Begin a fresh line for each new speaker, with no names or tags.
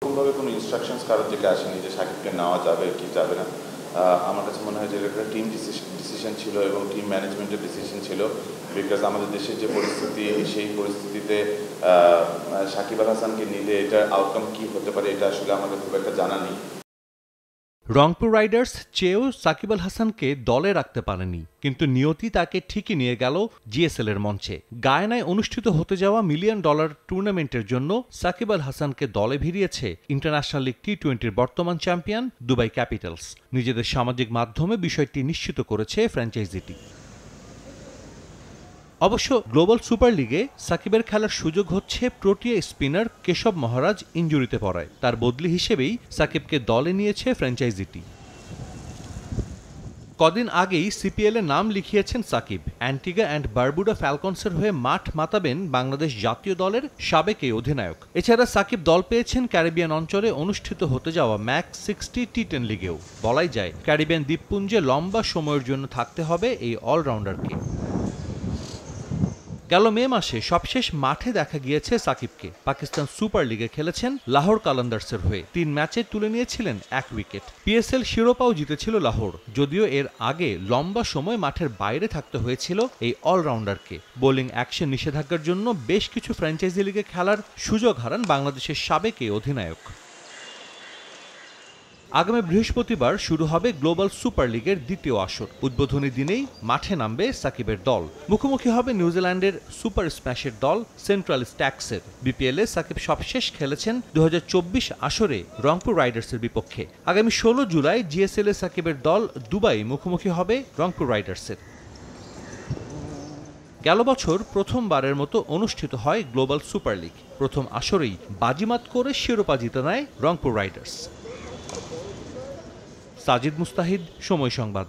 কোনোভাবে কোনো ইনস্ট্রাকশনস কারোর দিকে আসেনি যে সাকিবকে নেওয়া যাবে কি যাবে না। আমার কাছে মনে হয় যে এটা একটা টিম ডিসিশন ছিল এবং টিম ম্যানেজমেন্টের ডিসিশন ছিল। বিকজ আমাদের দেশের যে পরিস্থিতি, সেই পরিস্থিতিতে সাকিব আল হাসানকে নিলে এটার আউটকাম কী হতে পারে এটা আসলে আমাদের খুব একটা জানা নেই।
রংপুর রাইডার্স চেয়েও সাকিব আল হাসানকে দলে রাখতে পারেনি, কিন্তু নিয়তি তাকে ঠিকই নিয়ে গেল জিএসএল এর মঞ্চে। গায়ানায় অনুষ্ঠিত হতে যাওয়া $1 মিলিয়ন টুর্নামেন্টের জন্য সাকিব আল হাসানকে দলে ভিড়িয়েছে ইন্টারন্যাশনাল লিগ টি-20-র বর্তমান চ্যাম্পিয়ন দুবাই ক্যাপিটালস। নিজেদের সামাজিক মাধ্যমে বিষয়টি নিশ্চিত করেছে ফ্র্যাঞ্চাইজিটি। অবশ্য গ্লোবাল সুপার লিগে সাকিবের খেলার সুযোগ হচ্ছে প্রোটিয়া স্পিনার কেশব মহারাজ ইনজুরিতে পড়ায়। তার বদলি হিসেবেই সাকিবকে দলে নিয়েছে ফ্র্যাঞ্চাইজিটি। কদিন আগেই সিপিএল এ নাম লিখিয়েছেন সাকিব। অ্যান্টিগা অ্যান্ড বারবুডা ফ্যালকনসের হয়ে মাঠ মাতাবেন বাংলাদেশ জাতীয় দলের সাবেক এই অধিনায়ক। এছাড়া সাকিব দল পেয়েছেন ক্যারিবিয়ান অঞ্চলে অনুষ্ঠিত হতে যাওয়া ম্যাক্স 60 টি10 লিগেও। বলাই যায় ক্যারিবিয়ান দ্বীপপুঞ্জে লম্বা সময়ের জন্য থাকতে হবে এই অলরাউন্ডারকে। গেল মে মাসে সবশেষ মাঠে দেখা গিয়েছে সাকিবকে। পাকিস্তান সুপার লিগে খেলেছেন লাহোর কালান্দার্সের হয়ে। 3 ম্যাচে তুলে নিয়েছিলেন 1 উইকেট। পিএসএল শিরোপাও জিতেছিল লাহোর, যদিও এর আগে লম্বা সময় মাঠের বাইরে থাকতে হয়েছিল এই অলরাউন্ডারকে। বোলিং অ্যাকশন নিষেধাজ্ঞার জন্য বেশ কিছু ফ্র্যাঞ্চাইজি লিগে খেলার সুযোগ হারান বাংলাদেশের সাবেক এই অধিনায়ক। আগামী বৃহস্পতিবার শুরু হবে গ্লোবাল সুপার লিগের দ্বিতীয় আসর। উদ্বোধনী দিনেই মাঠে নামবে সাকিবের দল। মুখোমুখি হবে নিউজিল্যান্ডের সুপার স্ম্যাশের দল সেন্ট্রাল স্ট্যাক্সের। বিপিএলে সাকিব সবশেষ খেলেছেন 2024 আসরে রংপুর রাইডার্সের বিপক্ষে। আগামী 16 জুলাই জিএসএল এ সাকিবের দল দুবাই মুখোমুখি হবে রংপুর রাইডার্সের। গেল বছর প্রথমবারের মতো অনুষ্ঠিত হয় গ্লোবাল সুপার লিগ। প্রথম আসরেই বাজিমাত করে শিরোপা জিতে নেয় রংপুর রাইডার্স। সাজিদ মুস্তাহিদ, সময় সংবাদ।